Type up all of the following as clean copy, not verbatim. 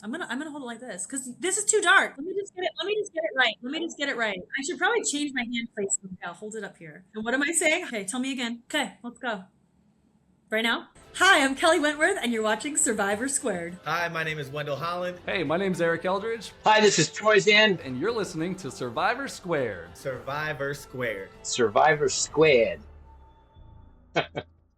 I'm gonna hold it like this because this is too dark. Let me just get it right. Let me just get it right. I should probably change my hand placement. Okay, I'll hold it up here. And what am I saying? Okay, tell me again. Okay, let's go. Right now? Hi, I'm Kelley Wentworth, and you're watching Survivor Squared. Hi, my name is Wendell Holland. Hey, my name's Eric Eldridge. Hi, this is Troy Zan. And you're listening to Survivor Squared. Survivor Squared. Survivor Squared.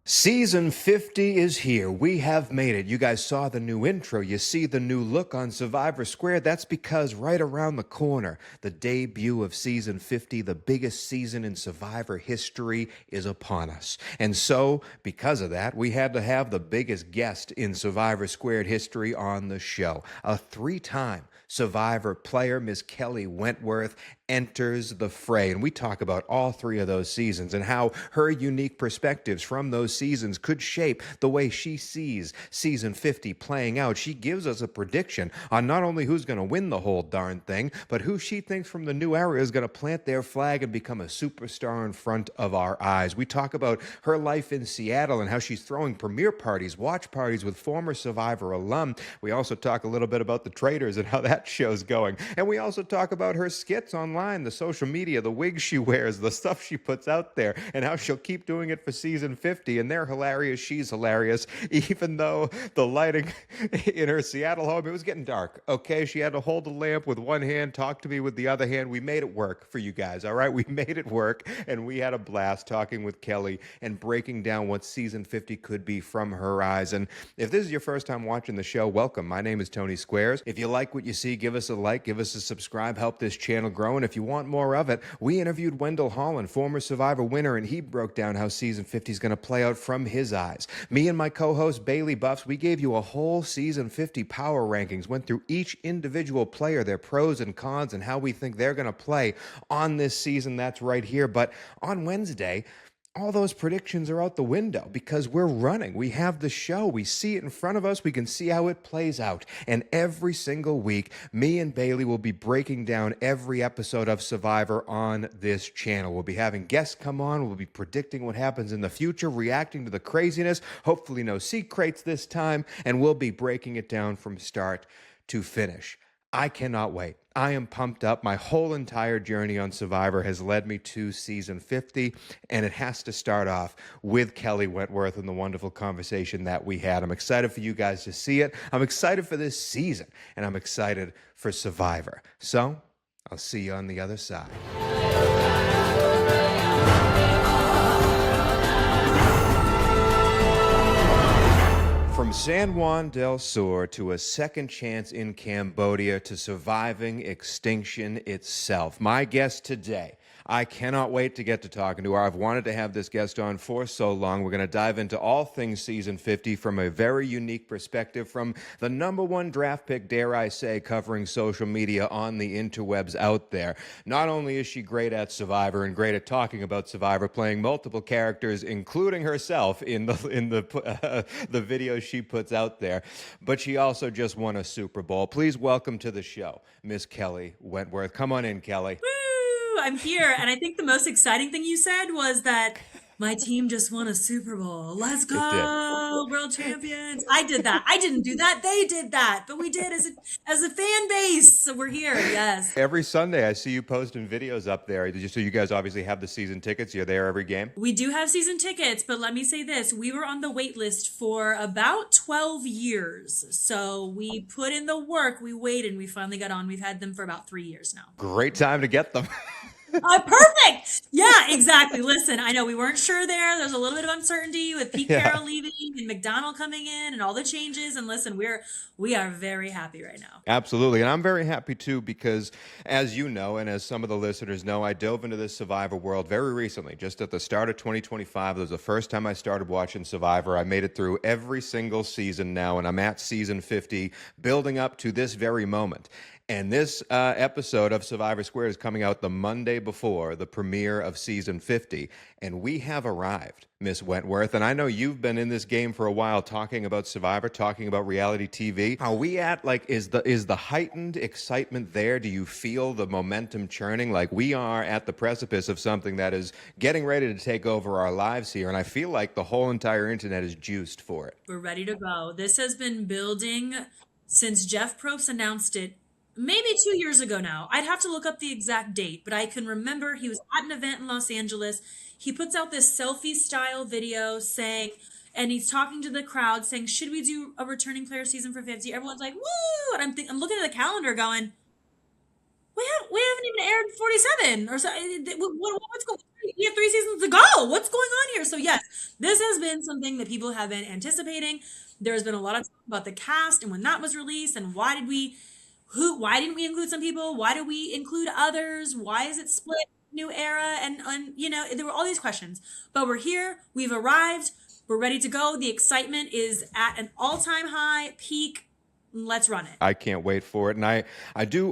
Season 50 is here. We have made it. You guys saw the new intro. You see the new look on Survivor Squared. That's because right around the corner, the debut of Season 50, the biggest season in Survivor history, is upon us. And so, because of that, we had to have the biggest guest in Survivor Squared history on the show. A three-time Survivor player, Miss Kelley Wentworth, enters the fray. And we talk about all three of those seasons and how her unique perspectives from those seasons could shape the way she sees season 50 playing out. She gives us a prediction on not only who's going to win the whole darn thing, but who she thinks from the new era is going to plant their flag and become a superstar in front of our eyes. We talk about her life in Seattle and how she's throwing premiere parties, watch parties with former Survivor alum. We also talk a little bit about the Traitors and how that show's going. And we also talk about her skits online, the social media, the wigs she wears, the stuff she puts out there, and how she'll keep doing it for season 50. And they're hilarious. She's hilarious. Even though the lighting in her Seattle home, it was getting dark, okay? She had to hold the lamp with one hand, talk to me with the other hand. We made it work for you guys, all right? We made it work, and we had a blast talking with Kelley and breaking down what season 50 could be from her eyes. And if this is your first time watching the show, welcome. My name is Tony Squares. If you like what you see, give us a like, give us a subscribe, help this channel grow. And if you want more of it, we interviewed Wendell Holland, former Survivor winner, and he broke down how season 50 is going to play out from his eyes. Me and my co-host Bailey Buffs, we gave you a whole season 50 power rankings, went through each individual player, their pros and cons, and how we think they're going to play on this season. That's right here. But on Wednesday, all those predictions are out the window because we're running. We have the show. We see it in front of us. We can see how it plays out. And every single week, me and Bailey will be breaking down every episode of Survivor on this channel. We'll be having guests come on. We'll be predicting what happens in the future, reacting to the craziness. Hopefully no secrets this time. And we'll be breaking it down from start to finish. I cannot wait. I am pumped up. My whole entire journey on Survivor has led me to season 50, and it has to start off with Kelley Wentworth and the wonderful conversation that we had. I'm excited for you guys to see it. I'm excited for this season, and I'm excited for Survivor. So, I'll see you on the other side. From San Juan del Sur to a second chance in Cambodia to surviving extinction itself. My guest today, I cannot wait to get to talking to her. I've wanted to have this guest on for so long. We're going to dive into all things season 50 from a very unique perspective, from the number one draft pick, dare I say, covering social media on the interwebs out there. Not only is she great at Survivor and great at talking about Survivor, playing multiple characters, including herself in the videos she puts out there, but she also just won a Super Bowl. Please welcome to the show, Miss Kelley Wentworth. Come on in, Kelley. I'm here, and I think the most exciting thing you said was that my team just won a Super Bowl. Let's go, world champions! I did that. I didn't do that. They did that, but we did as a fan base. So we're here. Yes. Every Sunday, I see you posting videos up there. So you guys obviously have the season tickets. You're there every game. We do have season tickets, but let me say this: we were on the wait list for about 12 years. So we put in the work. We waited. And we finally got on. We've had them for about 3 years now. Great time to get them. Perfect. Yeah, exactly. Listen, I know we weren't sure there. There's a little bit of uncertainty with Pete Carroll leaving and McDonald coming in and all the changes. And listen, we are very happy right now. Absolutely. And I'm very happy too, because as you know, and as some of the listeners know, I dove into this Survivor world very recently. Just at the start of 2025, it was the first time I started watching Survivor. I made it through every single season now, and I'm at season 50, building up to this very moment. And this episode of Survivor Squared is coming out the Monday before the premiere of season 50. And we have arrived, Miss Wentworth. And I know you've been in this game for a while, talking about Survivor, talking about reality TV. Are we at, like, is the heightened excitement there? Do you feel the momentum churning? Like, we are at the precipice of something that is getting ready to take over our lives here. And I feel like the whole entire internet is juiced for it. We're ready to go. This has been building since Jeff Probst announced it maybe 2 years ago now. I'd have to look up the exact date, but I can remember he was at an event in Los Angeles. He puts out this selfie style video saying, and he's talking to the crowd saying, should we do a returning player season for 50? Everyone's like, woo! And I'm looking at the calendar going, we haven't even aired 47 or so. What's going on? We have 3 seasons to go. What's going on here? So yes, this has been something that people have been anticipating. There's been a lot of talk about the cast and when that was released and why didn't we include some people? Why did we include others? Why is it split? New era? And there were all these questions, but we're here. We've arrived. We're ready to go. The excitement is at an all-time high peak. Let's run it. I can't wait for it. And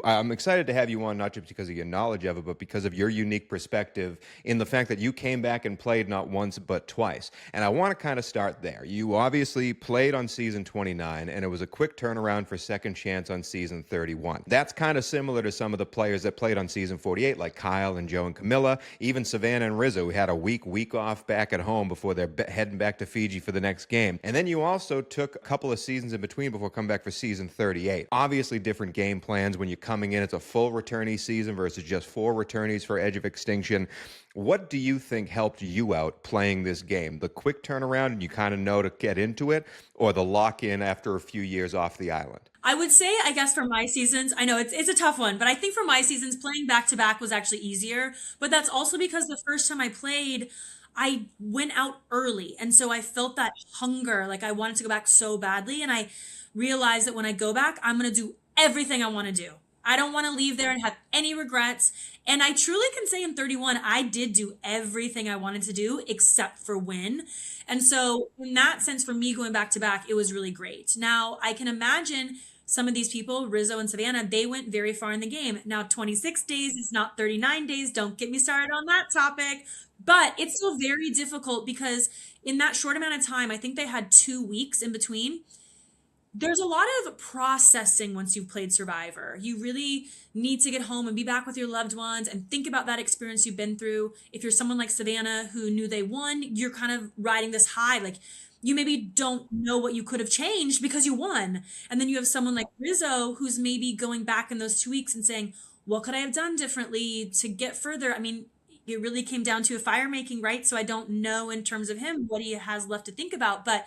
I'm excited to have you on, not just because of your knowledge of it, but because of your unique perspective in the fact that you came back and played not once, but twice. And I want to kind of start there. You obviously played on season 29, and it was a quick turnaround for second chance on season 31. That's kind of similar to some of the players that played on season 48, like Kyle and Joe and Camilla, even Savannah and Rizzo, who had a week off back at home before they're heading back to Fiji for the next game. And then you also took a couple of seasons in between before coming back for season 38. Obviously different game plans when you're coming in. It's a full returnee season versus just 4 returnees for Edge of Extinction. What do you think helped you out playing this game? The quick turnaround and you kind of know to get into it, or the lock-in after a few years off the island? I would say, I guess for my seasons, I know it's a tough one, but I think for my seasons, playing back-to-back was actually easier. But that's also because the first time I played, I went out early. And so I felt that hunger, like I wanted to go back so badly. And I realized that when I go back, I'm going to do everything I want to do. I don't want to leave there and have any regrets. And I truly can say in 31, I did do everything I wanted to do except for win. And so in that sense, for me going back to back, it was really great. Now I can imagine some of these people, Rizzo and Savannah, they went very far in the game. Now 26 days is not 39 days. Don't get me started on that topic. But it's still very difficult because in that short amount of time, I think they had 2 weeks in between. There's a lot of processing once you've played Survivor. You really need to get home and be back with your loved ones and think about that experience you've been through. If you're someone like Savannah who knew they won, you're kind of riding this high. Like you maybe don't know what you could have changed because you won. And then you have someone like Rizzo who's maybe going back in those 2 weeks and saying, what could I have done differently to get further? I mean, it really came down to a fire making, right? So I don't know in terms of him what he has left to think about, but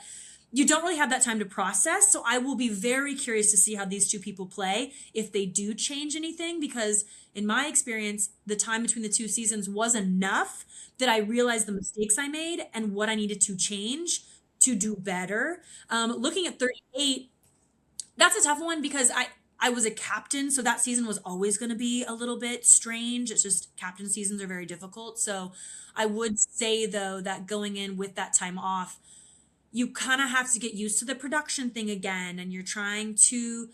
you don't really have that time to process. So I will be very curious to see how these 2 people play, if they do change anything, because in my experience, the time between the 2 seasons was enough that I realized the mistakes I made and what I needed to change to do better. Looking at 38, that's a tough one because I was a captain, so that season was always going to be a little bit strange. It's just captain seasons are very difficult. So I would say, though, that going in with that time off, you kind of have to get used to the production thing again, and you're trying to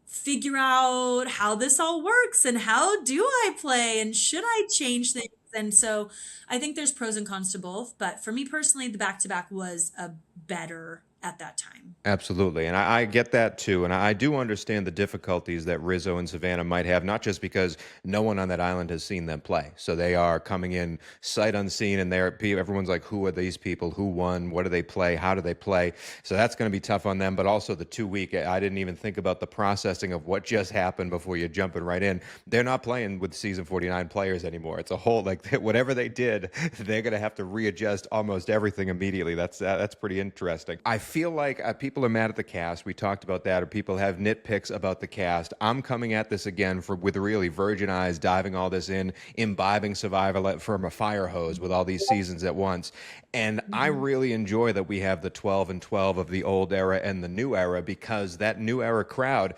figure out how this all works and how do I play and should I change things. And so I think there's pros and cons to both. But for me personally, the back-to-back was a better at that time. Absolutely. And I get that too. And I do understand the difficulties that Rizzo and Savannah might have, not just because no one on that island has seen them play. So they are coming in sight unseen, and everyone's like, who are these people? Who won? What do they play? How do they play? So that's going to be tough on them. But also the 2 week, I didn't even think about the processing of what just happened before you're jumping right in. They're not playing with season 49 players anymore. It's a whole, like whatever they did, they're going to have to readjust almost everything immediately. That's pretty interesting. I feel like people are mad at the cast. We talked about that, or people have nitpicks about the cast. I'm coming at this again with really virgin eyes, diving all this in, imbibing Survivor from a fire hose with all these seasons at once. And I really enjoy that we have the 12 and 12 of the old era and the new era, because that new era crowd,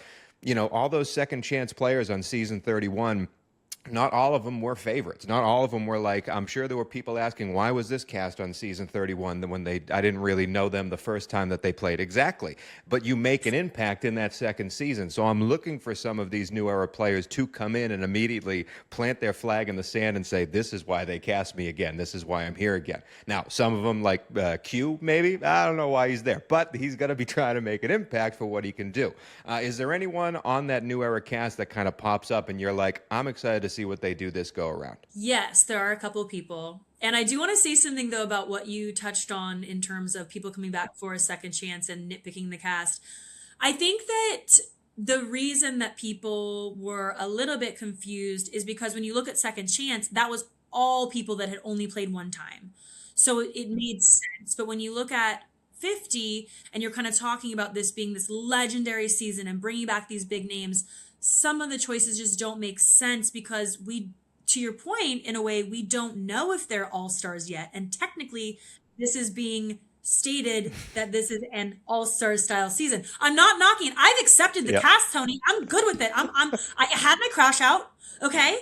all those second chance players on season 31, not all of them were favorites. Not all of them were like, I'm sure there were people asking, why was this cast on season 31 when I didn't really know them the first time that they played? Exactly. But you make an impact in that second season. So I'm looking for some of these new era players to come in and immediately plant their flag in the sand and say, this is why they cast me again. This is why I'm here again. Now, some of them, like Q, maybe, I don't know why he's there, but he's going to be trying to make an impact for what he can do. Is there anyone on that new era cast that kind of pops up and you're like, I'm excited to see what they do this go around? Yes, there are a couple of people. And I do want to say something, though, about what you touched on in terms of people coming back for a second chance and nitpicking the cast. I think that the reason that people were a little bit confused is because when you look at Second Chance, that was all people that had only played one time. So it made sense. But when you look at 50 and you're kind of talking about this being this legendary season and bringing back these big names, some of the choices just don't make sense because to your point, in a way, we don't know if they're all-stars yet. And technically, this is being stated that this is an all-star style season. I'm not knocking. I've accepted the cast, Tony. I'm good with it. I had my crash out. Okay.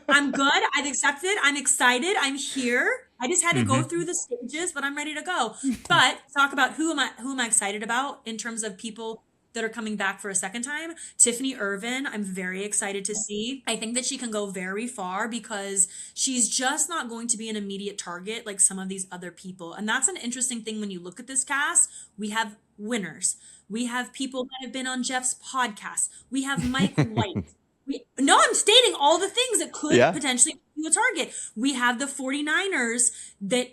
I'm good. I've accepted. I'm excited. I'm here. I just had to go through the stages, but I'm ready to go. But talk about who am I excited about in terms of people that are coming back for a second time. Tiffany Irvin, I'm very excited to see. I think that she can go very far because she's just not going to be an immediate target like some of these other people. And that's an interesting thing when you look at this cast. We have winners. We have people that have been on Jeff's podcast. We have Mike White. I'm stating all the things that could potentially be a target. We have the 49ers that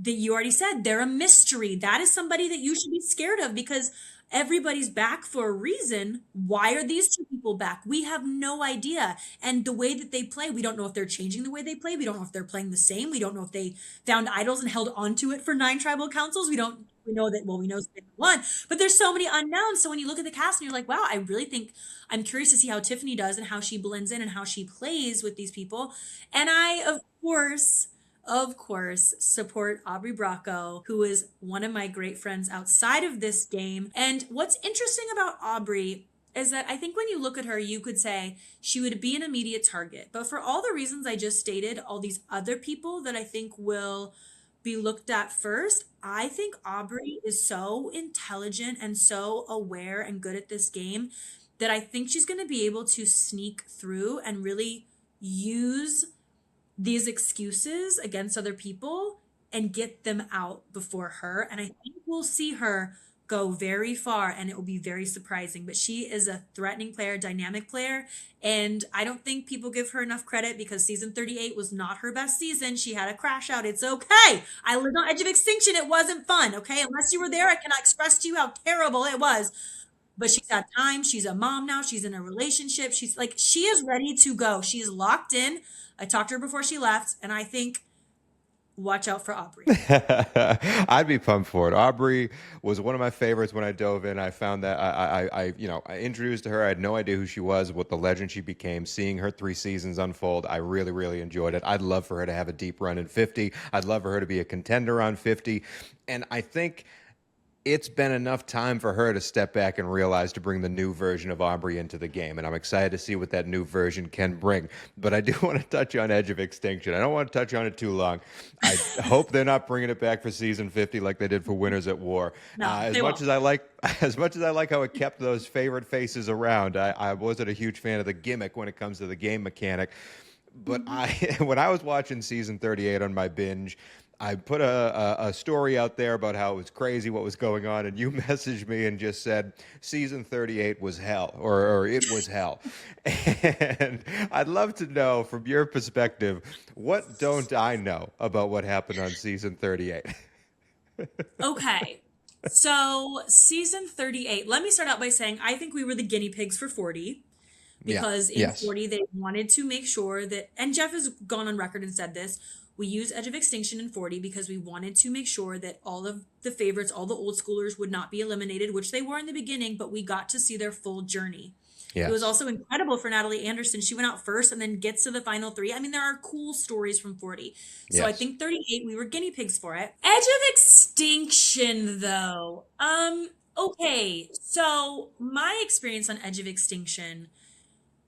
you already said, they're a mystery. That is somebody that you should be scared of because everybody's back for a reason. Why are these two people back? We have no idea. And the way that they play, we don't know if they're changing the way they play. We don't know if they're playing the same. We don't know if they found idols and held onto it for 9 tribal councils. We know it's been one, but there's so many unknowns. So when you look at the cast and you're like, wow, I really think I'm curious to see how Tiffany does and how she blends in and how she plays with these people. And I, of course, support Aubrey Bracco, who is one of my great friends outside of this game. And what's interesting about Aubrey is that I think when you look at her, you could say she would be an immediate target. But for all the reasons I just stated, all these other people that I think will be looked at first, I think Aubrey is so intelligent and so aware and good at this game that I think she's going to be able to sneak through and really use these excuses against other people and get them out before her. And I think we'll see her go very far and it will be very surprising. But she is a threatening player, dynamic player. And I don't think people give her enough credit because season 38 was not her best season. She had a crash out. It's okay. I lived on Edge of Extinction. It wasn't fun. Okay. Unless you were there, I cannot express to you how terrible it was. But she's had time. She's a mom now. She's in a relationship. She is ready to go. She is locked in. I talked to her before she left. And I think watch out for Aubrey. I'd be pumped for it. Aubrey was one of my favorites when I dove in. I found that I introduced to her. I had no idea who she was, what the legend she became. Seeing her 3 seasons unfold, I really, really enjoyed it. I'd love for her to have a deep run in 50. I'd love for her to be a contender on 50. And I think it's been enough time for her to step back and realize to bring the new version of Aubrey into the game. And I'm excited to see what that new version can bring. But I do want to touch on Edge of Extinction. I don't want to touch on it too long. I hope they're not bringing it back for season 50 like they did for Winners at War. No, as much as I like how it kept those favorite faces around, I wasn't a huge fan of the gimmick when it comes to the game mechanic. But when I was watching season 38 on my binge, I put a story out there about how it was crazy what was going on, and you messaged me and just said season 38 was hell, or it was hell. And I'd love to know from your perspective, what don't I know about what happened on season 38? Okay. So season 38, let me start out by saying I think we were the guinea pigs for 40. Because in 40, they wanted to make sure that, and Jeff has gone on record and said this, we use Edge of Extinction in 40 because we wanted to make sure that all of the favorites, all the old schoolers would not be eliminated, which they were in the beginning, but we got to see their full journey. Yes. It was also incredible for Natalie Anderson. She went out first and then gets to the final 3. I mean, there are cool stories from 40. So yes. I think 38, we were guinea pigs for it. Edge of Extinction, though. Okay. So my experience on Edge of Extinction,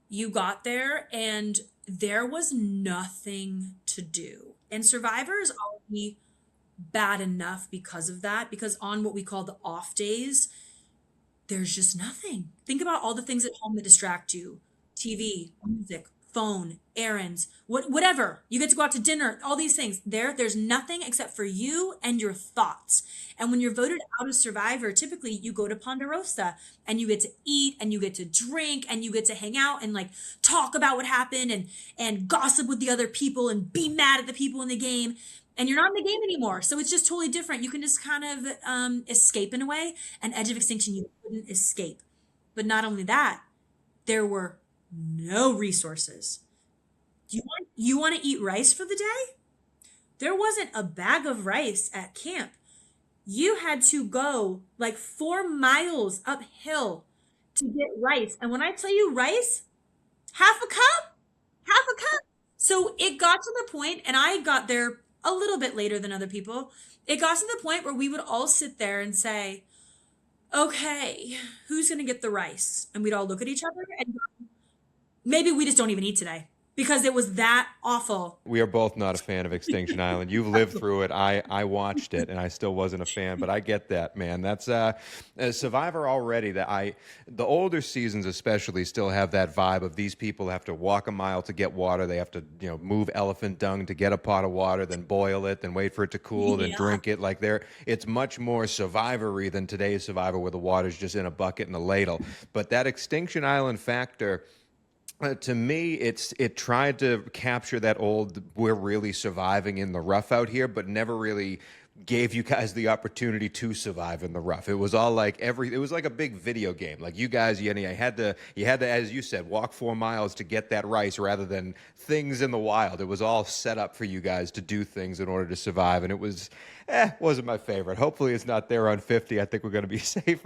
you got there and there was nothing to do. And Survivor is already bad enough because of that, because on what we call the off days, there's just nothing. Think about all the things at home that distract you. TV, music, phone, errands, whatever. You get to go out to dinner, all these things. There's nothing except for you and your thoughts. And when you're voted out of Survivor, typically you go to Ponderosa and you get to eat and you get to drink and you get to hang out and like talk about what happened and gossip with the other people and be mad at the people in the game. And you're not in the game anymore. So it's just totally different. You can just kind of escape in a way. And Edge of Extinction, you couldn't escape. But not only that, there were no resources. You want to eat rice for the day? There wasn't a bag of rice at camp. You had to go like 4 miles uphill to get rice. And when I tell you rice, half a cup, half a cup. So it got to the point, and I got there a little bit later than other people. It got to the point where we would all sit there and say, okay, who's going to get the rice? And we'd all look at each other and go, maybe we just don't even eat today because it was that awful. We are both not a fan of Extinction Island. You've lived through it. I watched it, and I still wasn't a fan, but I get that, man. That's Survivor already. The older seasons especially still have that vibe of these people have to walk a mile to get water. They have to move elephant dung to get a pot of water, then boil it, then wait for it to cool, then drink it. Like it's much more Survivor-y than today's Survivor where the water's just in a bucket and a ladle. But that Extinction Island factor, to me, it tried to capture that old, we're really surviving in the rough out here, but never really gave you guys the opportunity to survive in the rough. It was all like it was like a big video game. Like you guys, you had to, as you said, walk 4 miles to get that rice rather than things in the wild. It was all set up for you guys to do things in order to survive. And it was, wasn't my favorite. Hopefully it's not there on 50. I think we're going to be safe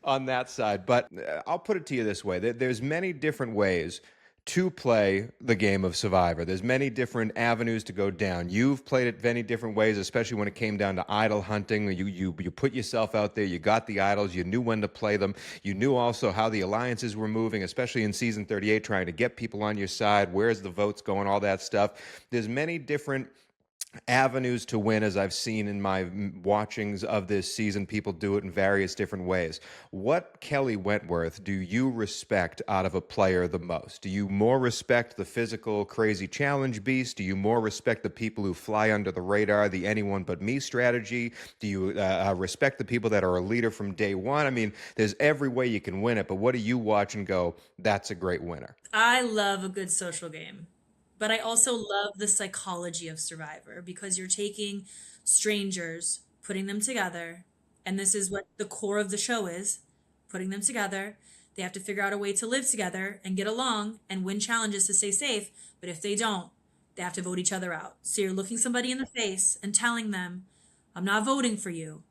on that side. But I'll put it to you this way. There's many different ways to play the game of Survivor. There's many different avenues to go down. You've played it many different ways, especially when it came down to idol hunting. You put yourself out there, you got the idols, you knew when to play them. You knew also how the alliances were moving, especially in season 38, trying to get people on your side. Where's the votes going, all that stuff. There's many different avenues to win, as I've seen in my watchings of this season. People do it in various different ways. What Kelley Wentworth do you respect out of a player the most? Do you more respect the physical, crazy challenge beast? Do you more respect the people who fly under the radar, the anyone but me strategy? Do you respect the people that are a leader from day one? I mean, there's every way you can win it, but what do you watch and go, that's a great winner? I love a good social game. But I also love the psychology of Survivor because you're taking strangers, putting them together, and this is what the core of the show is, putting them together. They have to figure out a way to live together and get along and win challenges to stay safe. But if they don't, they have to vote each other out. So you're looking somebody in the face and telling them, I'm not voting for you.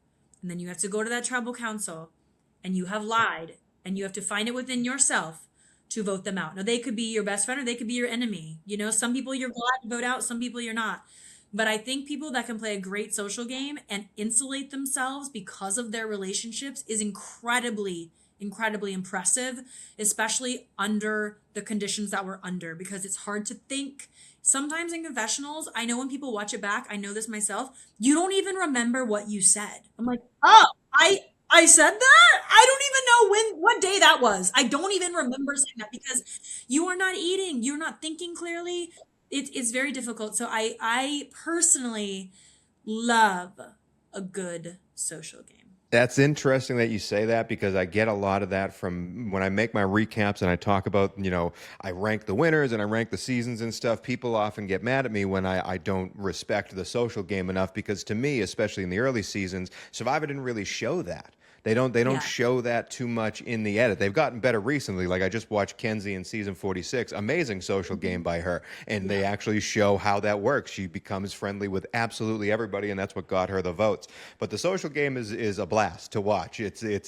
And then you have to go to that tribal council and you have lied and you have to find it within yourself to vote them out. Now, they could be your best friend or they could be your enemy. Some people you're glad to vote out, some people you're not. But I think people that can play a great social game and insulate themselves because of their relationships is incredibly, incredibly impressive, especially under the conditions that we're under, because it's hard to think. Sometimes in confessionals, I know when people watch it back, I know this myself, you don't even remember what you said. I'm like, oh, I said that? I don't even know what day that was. I don't even remember saying that because you are not eating. You're not thinking clearly. It's very difficult. So I personally love a good social game. That's interesting that you say that because I get a lot of that from when I make my recaps and I talk about, I rank the winners and I rank the seasons and stuff. People often get mad at me when I don't respect the social game enough because to me, especially in the early seasons, Survivor didn't really show that. They don't show that too much in the edit. They've gotten better recently. Like I just watched Kenzie in season 46. Amazing social game by her. And they actually show how that works. She becomes friendly with absolutely everybody, and that's what got her the votes. But the social game is a blast to watch.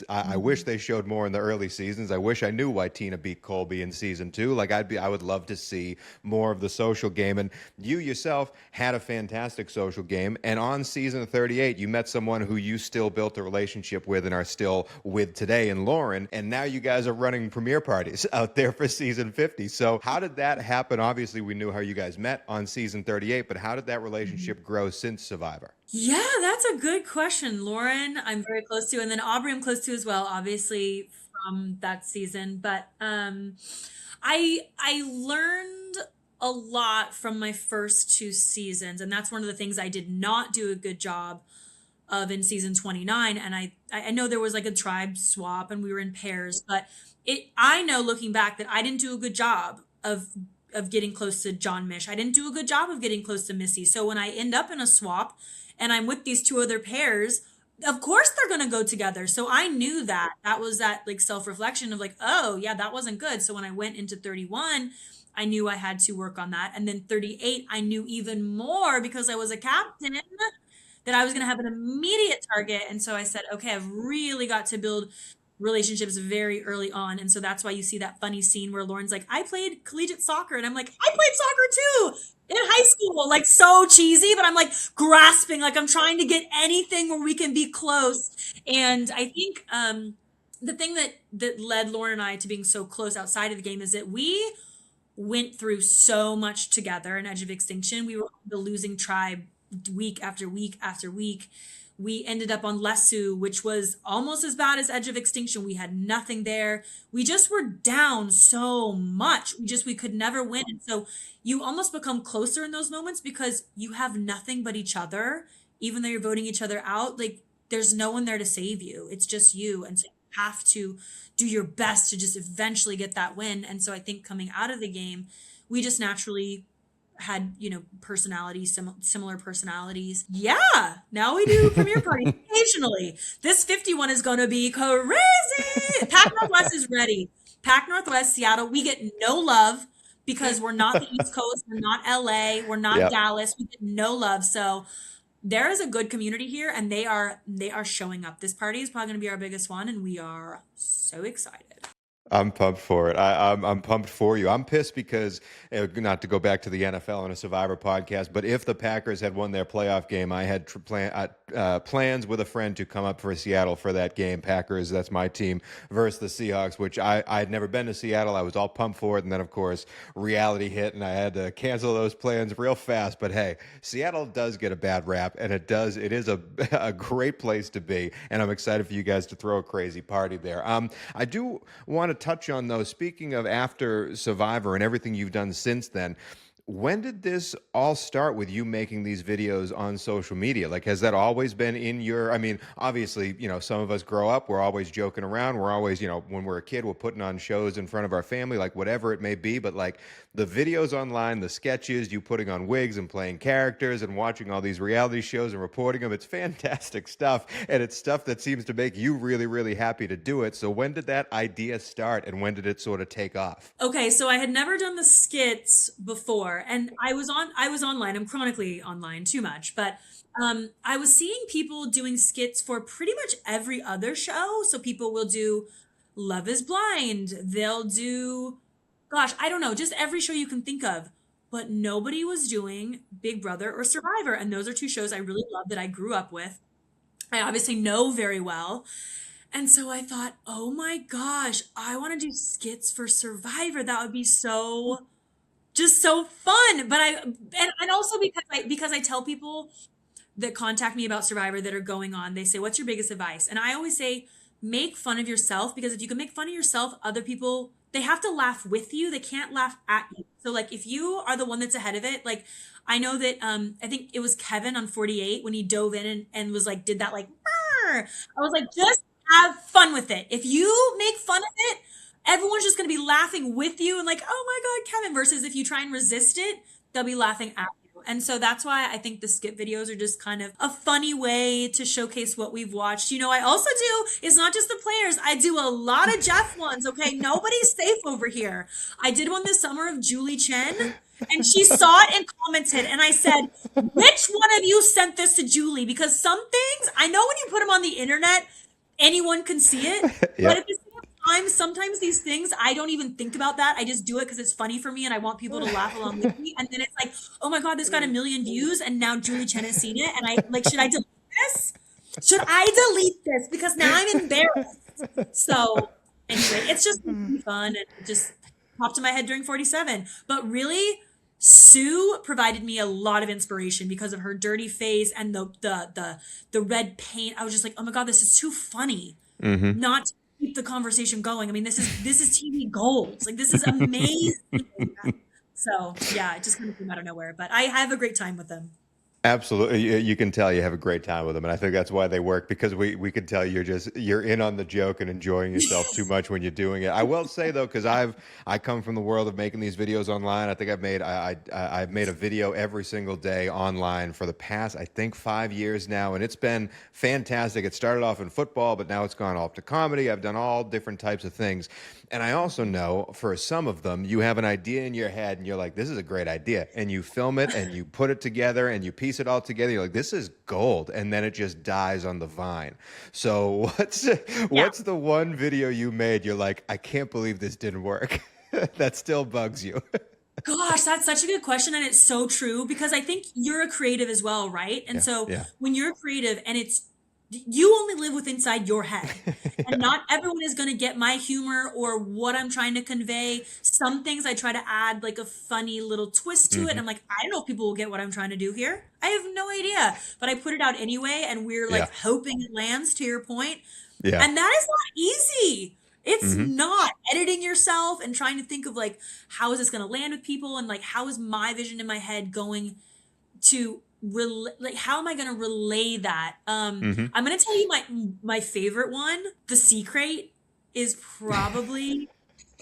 I wish they showed more in the early seasons. I wish I knew why Tina beat Colby in season 2. Like I would love to see more of the social game. And you yourself had a fantastic social game. And on season 38, you met someone who you still built a relationship with and are still with today in Lauren, and now you guys are running premiere parties out there for season 50. So how did that happen? Obviously, we knew how you guys met on season 38, but how did that relationship grow since Survivor? Yeah, that's a good question. Lauren, I'm very close to, and then Aubrey I'm close to as well, obviously from that season. But I learned a lot from my first 2 seasons, and that's one of the things I did not do a good job of in season 29. And I know there was like a tribe swap and we were in pairs, but I know looking back that I didn't do a good job of getting close to John Mish. I didn't do a good job of getting close to Missy. So when I end up in a swap and I'm with these 2 other pairs, of course they're going to go together. So I knew that was that like self-reflection of like, oh yeah, that wasn't good. So when I went into 31, I knew I had to work on that. And then 38, I knew even more because I was a captain that I was going to have an immediate target. And so I said, okay, I've really got to build relationships very early on. And so that's why you see that funny scene where Lauren's like, I played collegiate soccer. And I'm like, I played soccer too in high school. Like, so cheesy, but I'm like grasping, like I'm trying to get anything where we can be close. And I think the thing that led Lauren and I to being so close outside of the game is that we went through so much together in Edge of Extinction. We were the losing tribe week after week after week. We ended up on Lesu, which was almost as bad as Edge of Extinction. We had nothing there. We just were down so much. We could never win. And so you almost become closer in those moments because you have nothing but each other. Even though you're voting each other out, like there's no one there to save you. It's just you. And so you have to do your best to just eventually get that win. And so I think coming out of the game, we just naturally had, personalities, similar personalities. Yeah. Now we do premiere parties occasionally. This 51 is going to be crazy. Pac Northwest is ready. Pac Northwest, Seattle, we get no love because we're not the East Coast. We're not LA. We're not Dallas. We get no love. So there is a good community here and they are showing up. This party is probably going to be our biggest one and we are so excited. I'm pumped for it. I'm pumped for you. I'm pissed because, not to go back to the NFL and a Survivor podcast, but if the Packers had won their playoff game, I had plans with a friend to come up for Seattle for that game. Packers, that's my team, versus the Seahawks, which I had never been to Seattle. I was all pumped for it. And then, of course, reality hit and I had to cancel those plans real fast. But hey, Seattle does get a bad rap and it is a great place to be. And I'm excited for you guys to throw a crazy party there. I do want to touch on, though, speaking of after Survivor and everything you've done since then, when did this all start with you making these videos on social media? Like, has that always been in your, I mean, obviously, some of us grow up, we're always joking around. We're always, when we're a kid, we're putting on shows in front of our family, like whatever it may be. But like the videos online, the sketches, you putting on wigs and playing characters and watching all these reality shows and reporting them, it's fantastic stuff. And it's stuff that seems to make you really, really happy to do it. So when did that idea start and when did it sort of take off? Okay, so I had never done the skits before. And I was online. I'm chronically online too much, but I was seeing people doing skits for pretty much every other show. So people will do Love is Blind. They'll do, gosh, I don't know, just every show you can think of. But nobody was doing Big Brother or Survivor. And those are two shows I really love that I grew up with. I obviously know very well. And so I thought, oh my gosh, I want to do skits for Survivor. That would be just so fun. But and also because I tell people that contact me about Survivor that are going on, they say, what's your biggest advice? And I always say, make fun of yourself, because if you can make fun of yourself, other people, they have to laugh with you. They can't laugh at you. So like if you are the one that's ahead of it, like I know that I think it was Kevin on 48 when he dove in and was like, did that like, I was like, just have fun with it. If you make fun of it, everyone's just going to be laughing with you and like, oh my God, Kevin, versus if you try and resist it, they'll be laughing at you. And so that's why I think the skit videos are just kind of a funny way to showcase what we've watched. I also do, it's not just the players. I do a lot of Jeff ones. Okay. Nobody's safe over here. I did one this summer of Julie Chen and she saw it and commented. And I said, which one of you sent this to Julie? Because some things, I know when you put them on the internet, anyone can see it. Yep. But at the same time, sometimes these things, I don't even think about that. I just do it because it's funny for me and I want people to laugh along with me. And then it's like, oh my God, this got 1 million views and now Julie Chen has seen it. And I like, should I delete this? Should I delete this? Because now I'm embarrassed. So anyway, it's just fun and it just popped in my head during 47. But really, Sue provided me a lot of inspiration because of her dirty face and the red paint. I was just like, oh my God, this is too funny. Mm-hmm. Not to keep the conversation going. I mean, this is TV gold. Like, this is amazing. So yeah, it just kind of came out of nowhere. But I have a great time with them. Absolutely. You can tell you have a great time with them. And I think that's why they work, because we can tell you're in on the joke and enjoying yourself too much when you're doing it. I will say though, because I come from the world of making these videos online. I think I've made a video every single day online for the past, I think, 5 years now. And it's been fantastic. It started off in football, but now it's gone off to comedy. I've done all different types of things. And I also know for some of them, you have an idea in your head and you're like, this is a great idea. And you film it and you put it together and you piece it all together. You're like, this is gold. And then it just dies on the vine. So what's the one video you made you're like, I can't believe this didn't work? That still bugs you. Gosh, that's such a good question. And it's so true, because I think you're a creative as well, right? And so when you're creative and you only live with inside your head, and not everyone is going to get my humor or what I'm trying to convey. Some things I try to add like a funny little twist to it. And I'm like, I don't know if people will get what I'm trying to do here. I have no idea, but I put it out anyway. And we're like hoping it lands, to your point. Yeah. And that is not easy. It's not editing yourself and trying to think of like, how is this going to land with people? And like, how is my vision in my head going to like, how am I going to relay that? I'm going to tell you my favorite one. The Secret is probably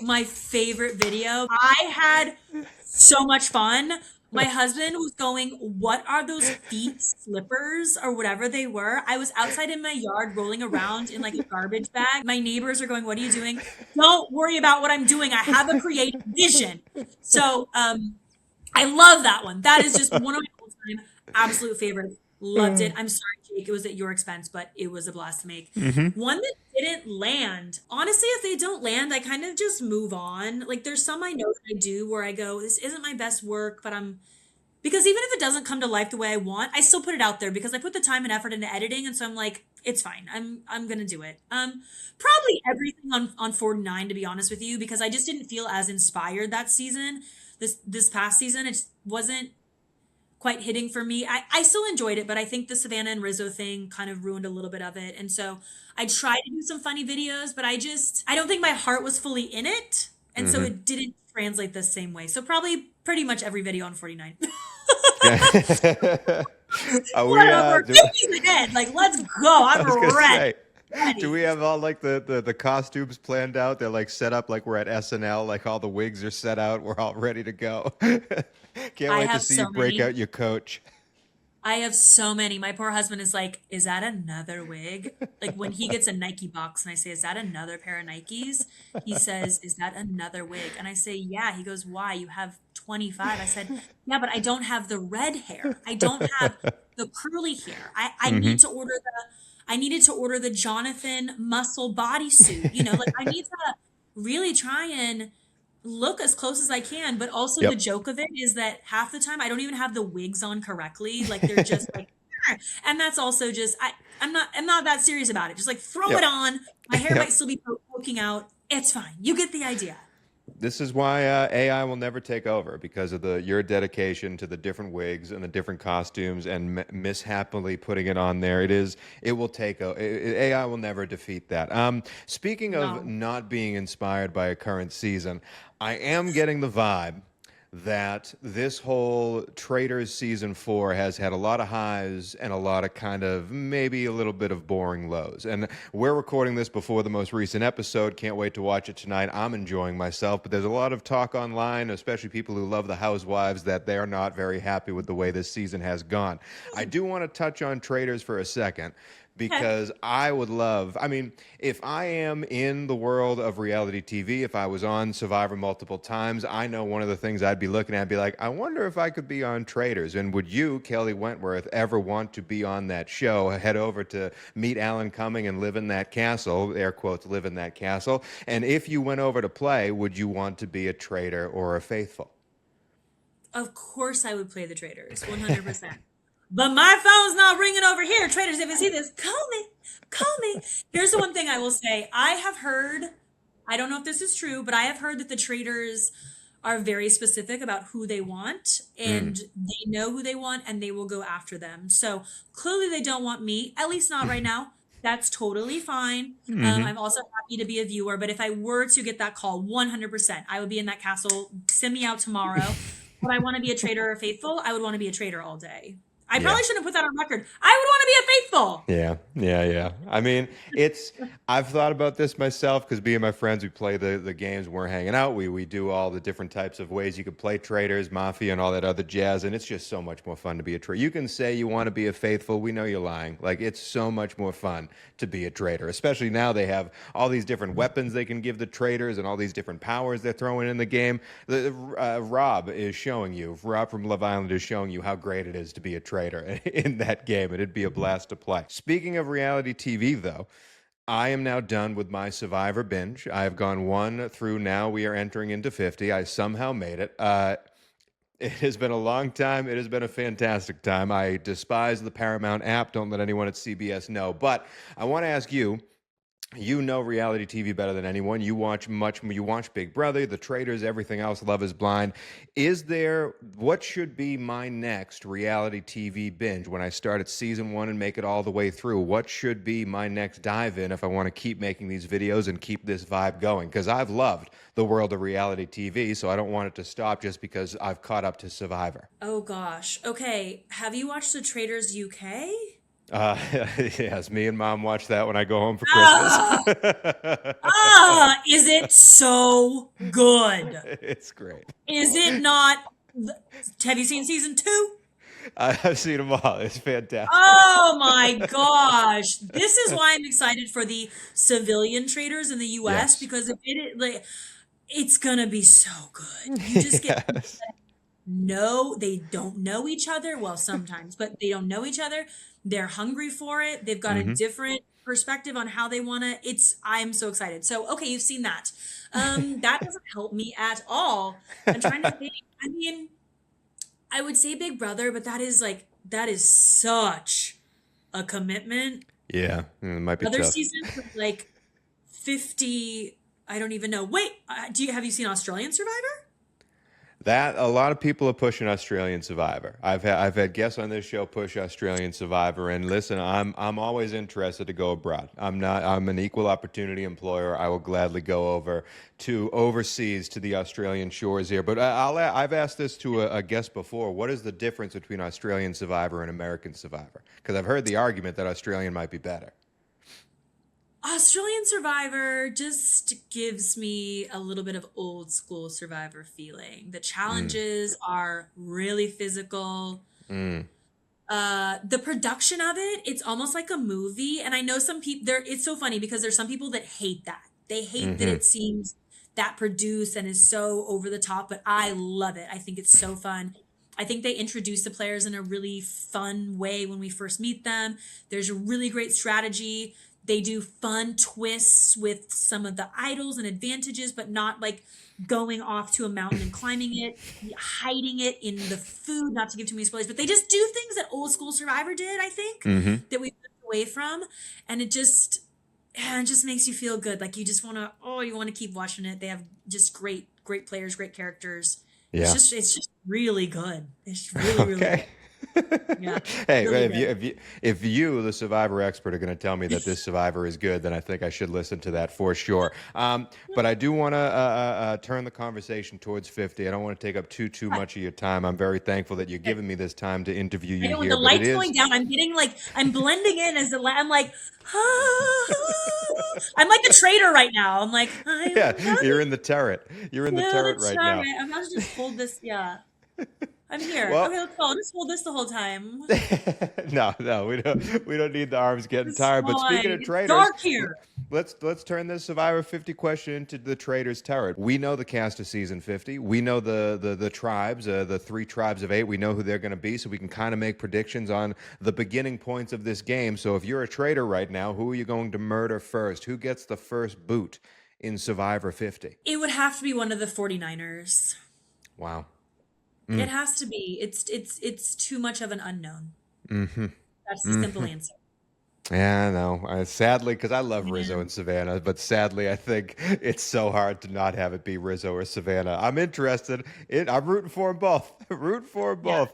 my favorite video. I had so much fun. My husband was going, what are those feet slippers or whatever they were? I was outside in my yard rolling around in like a garbage bag. My neighbors are going, what are you doing? Don't worry about what I'm doing. I have a creative vision. So I love that one. That is just one of my all-time absolute favorite. Loved it. I'm sorry, Jake, it was at your expense, but it was a blast to make. One that didn't land. Honestly, if they don't land, I kind of just move on. Like there's some I know that I do where I go, this isn't my best work, but because even if it doesn't come to life the way I want, I still put it out there because I put the time and effort into editing. And so I'm like, it's fine. I'm going to do it. Probably everything on 49, to be honest with you, because I just didn't feel as inspired that season. This past season, it just wasn't quite hitting for me. I still enjoyed it, but I think the Savannah and Rizzo thing kind of ruined a little bit of it. And so I tried to do some funny videos, but I don't think my heart was fully in it. And so it didn't translate the same way. So probably pretty much every video on 49. Like, let's go. I'm ready. Do we have all like the costumes planned out? They're like set up like we're at SNL, like all the wigs are set out. We're all ready to go. Can't wait to see you break out your coach. I have so many. My poor husband is like, is that another wig? Like when he gets a Nike box and I say, is that another pair of Nikes? He says, is that another wig? And I say, yeah. He goes, why? You have 25. I said, yeah, but I don't have the red hair. I don't have the curly hair. I need to order I needed to order the Jonathan muscle bodysuit. You know, like I need to really try and look as close as I can. But also the joke of it is that half the time I don't even have the wigs on correctly. Like they're just like, and that's also just, I'm not that serious about it. Just like throw it on. My hair might still be poking out. It's fine. You get the idea. This is why AI will never take over, because of your dedication to the different wigs and the different costumes and mishappily putting it on there. It will take AI will never defeat that. Speaking of not being inspired by a current season, I am getting the vibe that this whole Traitors season 4 has had a lot of highs and a lot of kind of maybe a little bit of boring lows. And we're recording this before the most recent episode. Can't wait to watch it tonight. I'm enjoying myself, but there's a lot of talk online, especially people who love the Housewives, that they're not very happy with the way this season has gone. I do want to touch on Traitors for a second, because I would love, I mean, if I am in the world of reality TV, if I was on Survivor multiple times, I know one of the things I'd be looking at, be like, I wonder if I could be on Traitors. And would you, Kelley Wentworth, ever want to be on that show? Head over to meet Alan Cumming and live in that castle, air quotes, live in that castle. And if you went over to play, would you want to be a traitor or a faithful? Of course I would play the Traitors, 100%. But my phone's not ringing over here. Traitors, if you see this, call me. Here's the one thing I will say. I have heard, I don't know if this is true, but I have heard that the Traitors are very specific about who they want, and they know who they want, and they will go after them. So clearly they don't want me, at least not right now. That's totally fine. I'm also happy to be a viewer, but if I were to get that call, 100%, I would be in that castle. Send me out tomorrow. Would I want to be a traitor or faithful? I would want to be a traitor all day. I probably shouldn't put that on record. I would want to be a faithful. Yeah. I mean, I've thought about this myself because me and my friends, we play the games when we're hanging out. We do all the different types of ways you could play Traitors, Mafia, and all that other jazz, and it's just so much more fun to be a traitor. You can say you want to be a faithful. We know you're lying. Like, it's so much more fun to be a traitor, especially now they have all these different weapons they can give the traitors and all these different powers they're throwing in the game. Rob from Love Island is showing you how great it is to be a traitor in that game, and it'd be a blast to play. Speaking of reality TV, though, I am now done with my Survivor binge. I have gone 1 through now. We are entering into 50. I somehow made it. It has been a long time. It has been a fantastic time. I despise the Paramount app. Don't let anyone at CBS know. But I want to ask you, you know reality TV better than anyone. You watch Big Brother, The Traitors, everything else, Love is Blind. What should be my next reality TV binge when I start at season 1 and make it all the way through? What should be my next dive in if I want to keep making these videos and keep this vibe going? Because I've loved the world of reality TV, so I don't want it to stop just because I've caught up to Survivor. Oh gosh. Okay. Have you watched The Traitors UK? Yes, me and Mom watch that when I go home for Christmas. Is it so good? It's great. Is it not? Have you seen season 2? I've seen them all. It's fantastic. Oh my gosh. This is why I'm excited for the civilian traders in the US, because it's gonna be so good. You just get they don't know each other. Well, sometimes, but they don't know each other. They're hungry for it. They've got a different perspective on how they want to. I'm so excited. So, okay, you've seen that. That doesn't help me at all. I'm trying to think. I mean, I would say Big Brother, but that is such a commitment. Yeah, it might be Other tough. seasons with like 50. I don't even know. Wait, have you seen Australian Survivor? That a lot of people are pushing Australian Survivor. I've had guests on this show push Australian Survivor, and listen, I'm always interested to go abroad. I'm an equal opportunity employer. I will gladly go over to overseas to the Australian shores here. But I've asked this to a guest before. What is the difference between Australian Survivor and American Survivor? Because I've heard the argument that Australian might be better. Australian Survivor just gives me a little bit of old school Survivor feeling. The challenges are really physical. The production of it's almost like a movie. And I know some people it's so funny because there's some people that hate that. They hate that it seems that produced and is so over the top, but I love it. I think it's so fun. I think they introduce the players in a really fun way when we first meet them. There's a really great strategy. They do fun twists with some of the idols and advantages, but not like going off to a mountain and climbing it, hiding it in the food, not to give too many spoilers, but they just do things that old school Survivor did, I think, that we moved away from. And it just makes you feel good. Like you just want to keep watching it. They have just great players, great characters. Yeah. It's just really good. It's really, really good. Yeah, hey, really if you, the Survivor expert, are going to tell me that this Survivor is good, then I think I should listen to that for sure. But I do want to turn the conversation towards 50. I don't want to take up too much of your time. I'm very thankful that you're giving me this time to interview you I know, here. the light's going down. I'm getting I'm blending in as I'm like, I'm like a traitor right now. I'm like, you're in the turret. You're in the turret right now. I'm about to just hold this. Yeah. I'm here. Well, okay, let's go. I'll just hold this the whole time. No, we don't need the arms getting tired. But speaking of traitors, dark here. Let's turn this Survivor 50 question into the traitors' turret. We know the cast of season 50. We know the tribes, the 3 tribes of 8. We know who they're going to be, so we can kind of make predictions on the beginning points of this game. So if you're a traitor right now, who are you going to murder first? Who gets the first boot in Survivor 50? It would have to be one of the 49ers. Wow. It has to be. It's too much of an unknown. That's the simple answer. Yeah, I know. Sadly, because I love Rizzo and Savannah, but sadly, I think it's so hard to not have it be Rizzo or Savannah. I'm interested. I'm rooting for them both.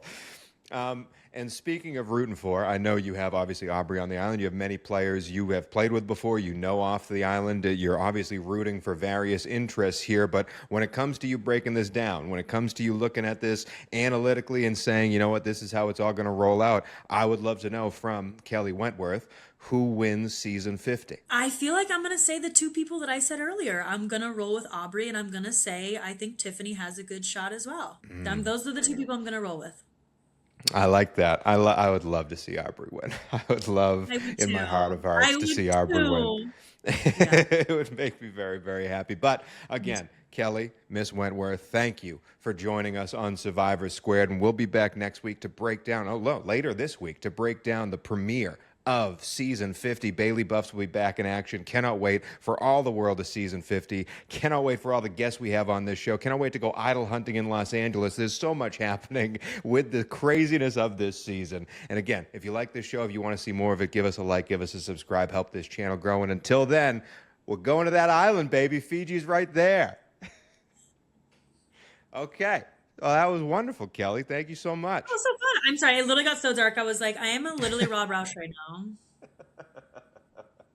And speaking of rooting for, I know you have obviously Aubrey on the island. You have many players you have played with before. You know off the island. You're obviously rooting for various interests here. But when it comes to you breaking this down, when it comes to you looking at this analytically and saying, you know what, this is how it's all going to roll out, I would love to know from Kelley Wentworth, who wins season 50? I feel like I'm going to say the two people that I said earlier. I'm going to roll with Aubrey, and I'm going to say I think Tiffany has a good shot as well. Those are the two people I'm going to roll with. I like that. I would love to see Aubrey win. I would love, in my heart of hearts, to see Aubrey win. It would make me very, very happy. But again, Kelley, Miss Wentworth, thank you for joining us on Survivor Squared. And we'll be back next week to break down, later this week, to break down the premiere of season 50. Bailey Buffs will be back in action. Cannot wait for all the world of season 50. Cannot wait for all the guests we have on this show. Cannot wait to go idol hunting in Los Angeles. There's so much happening with the craziness of this season. And again, if you like this show, if you want to see more of it, give us a like, give us a subscribe, help this channel grow. And until then, we're going to that island, baby. Fiji's right there. Okay. Well, that was wonderful, Kelley. Thank you so much. Oh, so fun. I'm sorry. It literally got so dark. I was like, I am literally Rob Roush right now.